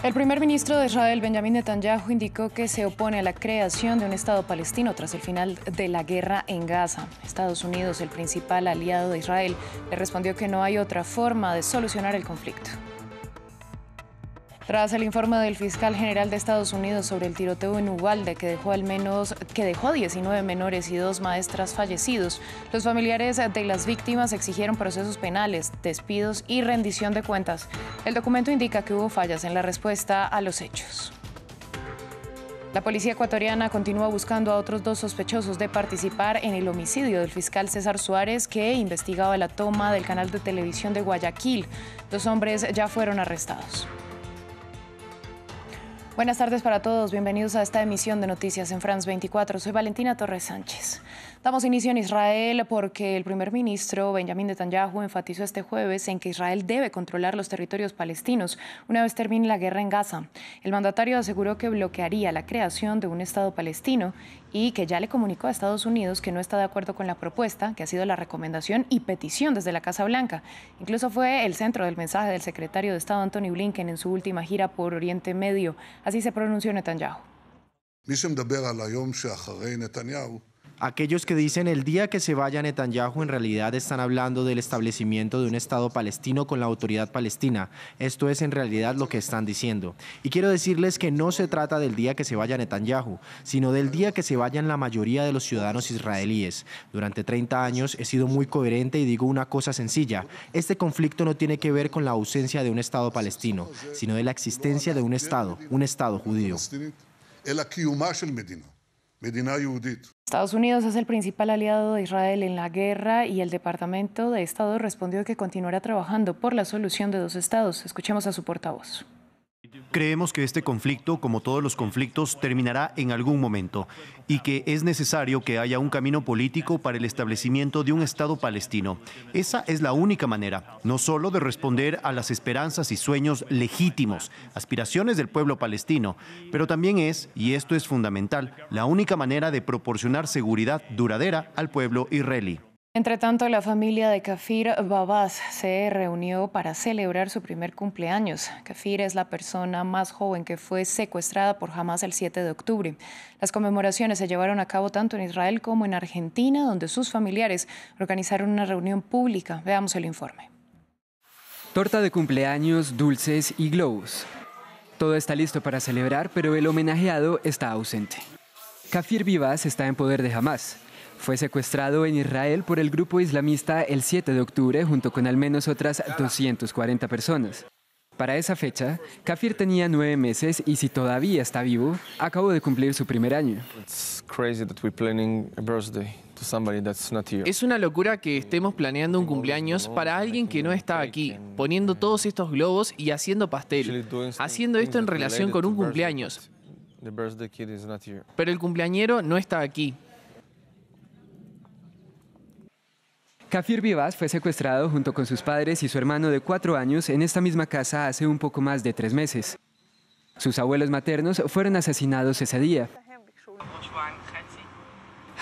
El primer ministro de Israel, Benjamín Netanyahu, indicó que se opone a la creación de un Estado palestino tras el final de la guerra en Gaza. Estados Unidos, el principal aliado de Israel, le respondió que no hay otra forma de solucionar el conflicto. Tras el informe del fiscal general de Estados Unidos sobre el tiroteo en Uvalde, que dejó 19 menores y 2 maestras fallecidos, los familiares de las víctimas exigieron procesos penales, despidos y rendición de cuentas. El documento indica que hubo fallas en la respuesta a los hechos. La policía ecuatoriana continúa buscando a otros 2 sospechosos de participar en el homicidio del fiscal César Suárez, que investigaba la toma del canal de televisión de Guayaquil. 2 hombres ya fueron arrestados. Buenas tardes para todos, bienvenidos a esta emisión de Noticias en France 24. Soy Valentina Torres Sánchez. Damos inicio en Israel porque el primer ministro Benjamín Netanyahu enfatizó este jueves en que Israel debe controlar los territorios palestinos una vez termine la guerra en Gaza. El mandatario aseguró que bloquearía la creación de un Estado palestino y que ya le comunicó a Estados Unidos que no está de acuerdo con la propuesta, que ha sido la recomendación y petición desde la Casa Blanca. Incluso fue el centro del mensaje del secretario de Estado Antony Blinken en su última gira por Oriente Medio. Así se pronunció Netanyahu. Aquellos que dicen el día que se vaya Netanyahu en realidad están hablando del establecimiento de un Estado palestino con la autoridad palestina. Esto es en realidad lo que están diciendo. Y quiero decirles que no se trata del día que se vaya Netanyahu, sino del día que se vayan la mayoría de los ciudadanos israelíes. Durante 30 años he sido muy coherente y digo una cosa sencilla. Este conflicto no tiene que ver con la ausencia de un Estado palestino, sino de la existencia de un Estado judío. Estados Unidos es el principal aliado de Israel en la guerra y el Departamento de Estado respondió que continuará trabajando por la solución de 2 estados. Escuchemos a su portavoz. Creemos que este conflicto, como todos los conflictos, terminará en algún momento y que es necesario que haya un camino político para el establecimiento de un Estado palestino. Esa es la única manera, no solo de responder a las esperanzas y sueños legítimos, aspiraciones del pueblo palestino, pero también es, y esto es fundamental, la única manera de proporcionar seguridad duradera al pueblo israelí. Entre tanto, la familia de Kafir Babaz se reunió para celebrar su primer cumpleaños. Kafir es la persona más joven que fue secuestrada por Hamás el 7 de octubre. Las conmemoraciones se llevaron a cabo tanto en Israel como en Argentina, donde sus familiares organizaron una reunión pública. Veamos el informe. Torta de cumpleaños, dulces y globos. Todo está listo para celebrar, pero el homenajeado está ausente. Kafir Babaz está en poder de Hamás. Fue secuestrado en Israel por el grupo islamista el 7 de octubre junto con al menos otras 240 personas. Para esa fecha, Kafir tenía 9 meses y si todavía está vivo, acabó de cumplir su primer año. Es una locura que estemos planeando un cumpleaños para alguien que no está aquí, poniendo todos estos globos y haciendo pastel, haciendo esto en relación con un cumpleaños. Pero el cumpleañero no está aquí. Kafir Babaz fue secuestrado junto con sus padres y su hermano de 4 años en esta misma casa hace un poco más de 3 meses. Sus abuelos maternos fueron asesinados ese día.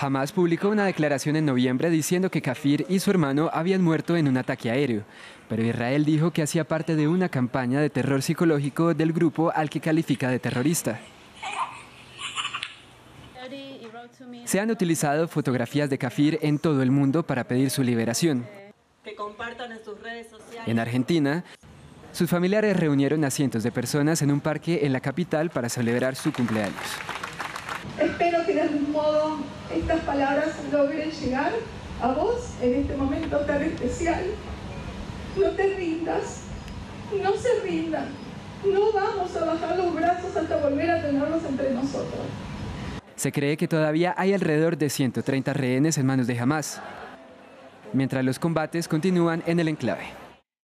Hamás publicó una declaración en noviembre diciendo que Kafir y su hermano habían muerto en un ataque aéreo, pero Israel dijo que hacía parte de una campaña de terror psicológico del grupo al que califica de terrorista. Se han utilizado fotografías de Kafir en todo el mundo para pedir su liberación. En Argentina, sus familiares reunieron a cientos de personas en un parque en la capital para celebrar su cumpleaños. Espero que de algún modo estas palabras logren llegar a vos en este momento tan especial. No te rindas, no se rindan, no vamos a bajar los brazos hasta volver a tenerlos entre nosotros. Se cree que todavía hay alrededor de 130 rehenes en manos de Hamás, mientras los combates continúan en el enclave.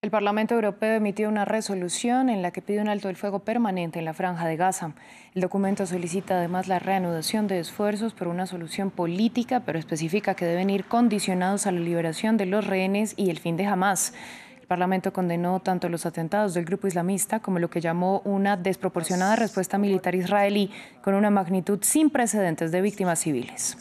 El Parlamento Europeo emitió una resolución en la que pide un alto el fuego permanente en la Franja de Gaza. El documento solicita además la reanudación de esfuerzos por una solución política, pero especifica que deben ir condicionados a la liberación de los rehenes y el fin de Hamás. El Parlamento condenó tanto los atentados del grupo islamista como lo que llamó una desproporcionada respuesta militar israelí con una magnitud sin precedentes de víctimas civiles.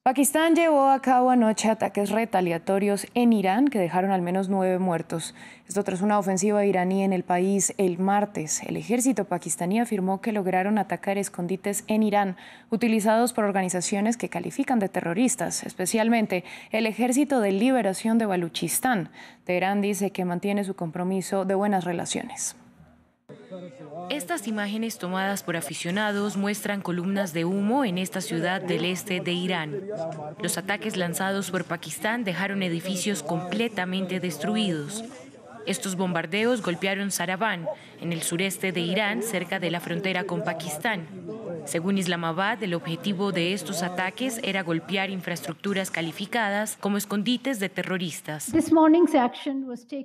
Pakistán llevó a cabo anoche ataques retaliatorios en Irán que dejaron al menos 9 muertos. Esto tras una ofensiva iraní en el país el martes. El ejército pakistaní afirmó que lograron atacar escondites en Irán utilizados por organizaciones que califican de terroristas, especialmente el Ejército de Liberación de Baluchistán. Teherán dice que mantiene su compromiso de buenas relaciones. Estas imágenes tomadas por aficionados muestran columnas de humo en esta ciudad del este de Irán. Los ataques lanzados por Pakistán dejaron edificios completamente destruidos. Estos bombardeos golpearon Saravan, en el sureste de Irán, cerca de la frontera con Pakistán. Según Islamabad, el objetivo de estos ataques era golpear infraestructuras calificadas como escondites de terroristas.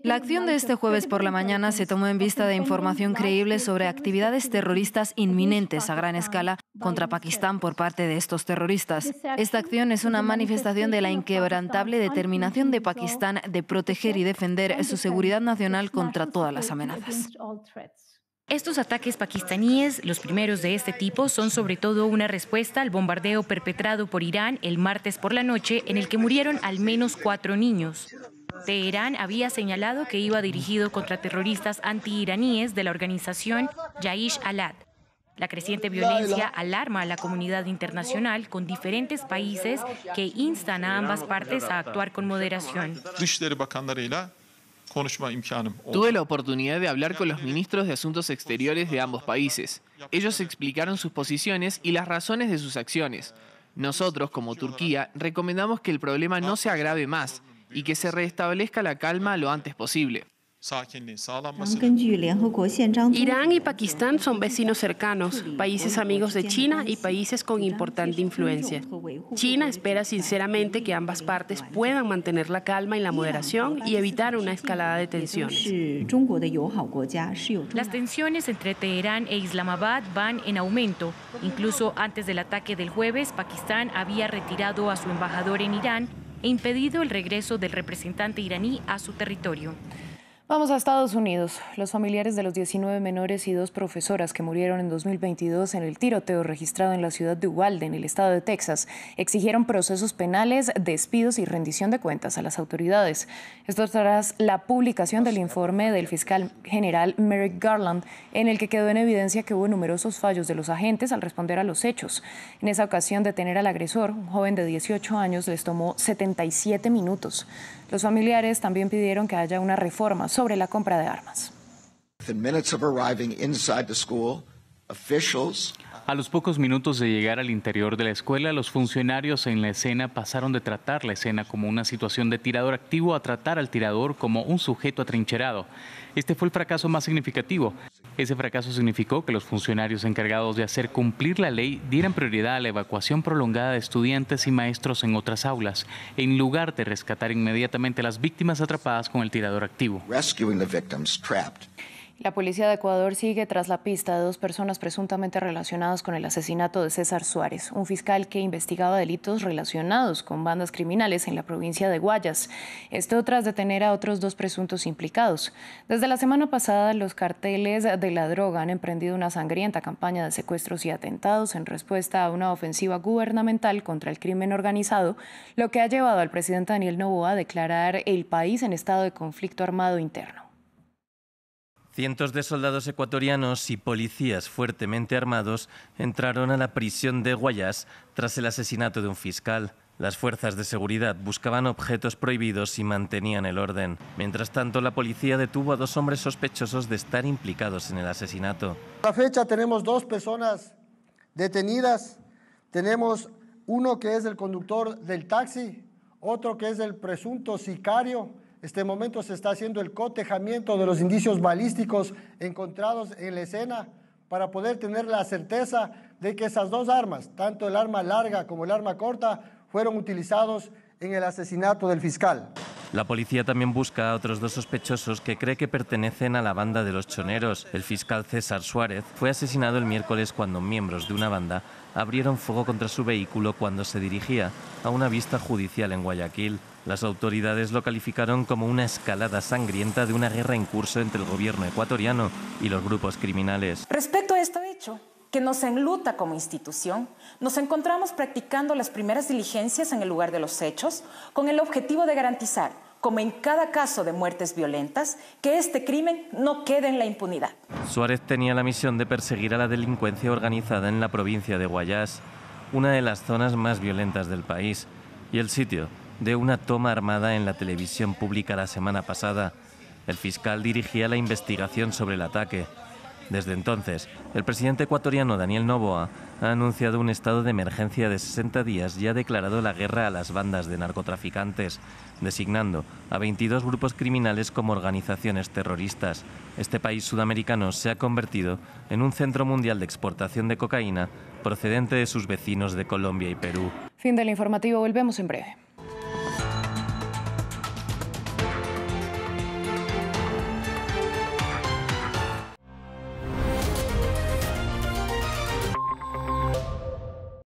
La acción de este jueves por la mañana se tomó en vista de información creíble sobre actividades terroristas inminentes a gran escala contra Pakistán por parte de estos terroristas. Esta acción es una manifestación de la inquebrantable determinación de Pakistán de proteger y defender su seguridad nacional contra todas las amenazas. Estos ataques pakistaníes, los primeros de este tipo, son sobre todo una respuesta al bombardeo perpetrado por Irán el martes por la noche, en el que murieron al menos 4 niños. Teherán había señalado que iba dirigido contra terroristas anti-iraníes de la organización Jaish al-Adl. La creciente violencia alarma a la comunidad internacional, con diferentes países que instan a ambas partes a actuar con moderación. Tuve la oportunidad de hablar con los ministros de Asuntos Exteriores de ambos países. Ellos explicaron sus posiciones y las razones de sus acciones. Nosotros, como Turquía, recomendamos que el problema no se agrave más y que se restablezca la calma lo antes posible. Irán y Pakistán son vecinos cercanos, países amigos de China y países con importante influencia. China espera sinceramente que ambas partes puedan mantener la calma y la moderación y evitar una escalada de tensiones. Las tensiones entre Teherán e Islamabad van en aumento. Incluso antes del ataque del jueves, Pakistán había retirado a su embajador en Irán e impedido el regreso del representante iraní a su territorio. Vamos a Estados Unidos. Los familiares de los 19 menores y 2 profesoras que murieron en 2022 en el tiroteo registrado en la ciudad de Uvalde, en el estado de Texas, exigieron procesos penales, despidos y rendición de cuentas a las autoridades. Esto tras la publicación del informe del fiscal general Merrick Garland, en el que quedó en evidencia que hubo numerosos fallos de los agentes al responder a los hechos. En esa ocasión, detener al agresor, un joven de 18 años, les tomó 77 minutos. Los familiares también pidieron que haya una reforma sobre la compra de armas. A los pocos minutos de llegar al interior de la escuela, los funcionarios en la escena pasaron de tratar la escena como una situación de tirador activo a tratar al tirador como un sujeto atrincherado. Este fue el fracaso más significativo. Ese fracaso significó que los funcionarios encargados de hacer cumplir la ley dieran prioridad a la evacuación prolongada de estudiantes y maestros en otras aulas, en lugar de rescatar inmediatamente a las víctimas atrapadas con el tirador activo. La policía de Ecuador sigue tras la pista de 2 personas presuntamente relacionadas con el asesinato de César Suárez, un fiscal que investigaba delitos relacionados con bandas criminales en la provincia de Guayas. Esto tras detener a otros 2 presuntos implicados. Desde la semana pasada, los carteles de la droga han emprendido una sangrienta campaña de secuestros y atentados en respuesta a una ofensiva gubernamental contra el crimen organizado, lo que ha llevado al presidente Daniel Noboa a declarar el país en estado de conflicto armado interno. Cientos de soldados ecuatorianos y policías fuertemente armados entraron a la prisión de Guayas tras el asesinato de un fiscal. Las fuerzas de seguridad buscaban objetos prohibidos y mantenían el orden. Mientras tanto, la policía detuvo a 2 hombres sospechosos de estar implicados en el asesinato. A la fecha tenemos 2 personas detenidas. Tenemos uno que es el conductor del taxi, otro que es el presunto sicario. Este momento se está haciendo el cotejamiento de los indicios balísticos encontrados en la escena para poder tener la certeza de que esas 2 armas, tanto el arma larga como el arma corta, fueron utilizados en el asesinato del fiscal. La policía también busca a otros 2 sospechosos que cree que pertenecen a la banda de los choneros. El fiscal César Suárez fue asesinado el miércoles cuando miembros de una banda abrieron fuego contra su vehículo cuando se dirigía a una vista judicial en Guayaquil. Las autoridades lo calificaron como una escalada sangrienta de una guerra en curso entre el gobierno ecuatoriano y los grupos criminales. Respecto a este hecho, que nos enluta como institución, nos encontramos practicando las primeras diligencias en el lugar de los hechos con el objetivo de garantizar, como en cada caso de muertes violentas, que este crimen no quede en la impunidad. Suárez tenía la misión de perseguir a la delincuencia organizada en la provincia de Guayas, una de las zonas más violentas del país, y el sitio de una toma armada en la televisión pública la semana pasada. El fiscal dirigía la investigación sobre el ataque. Desde entonces, el presidente ecuatoriano Daniel Noboa ha anunciado un estado de emergencia de 60 días y ha declarado la guerra a las bandas de narcotraficantes, designando a 22 grupos criminales como organizaciones terroristas. Este país sudamericano se ha convertido en un centro mundial de exportación de cocaína procedente de sus vecinos de Colombia y Perú. Fin del informativo, volvemos en breve.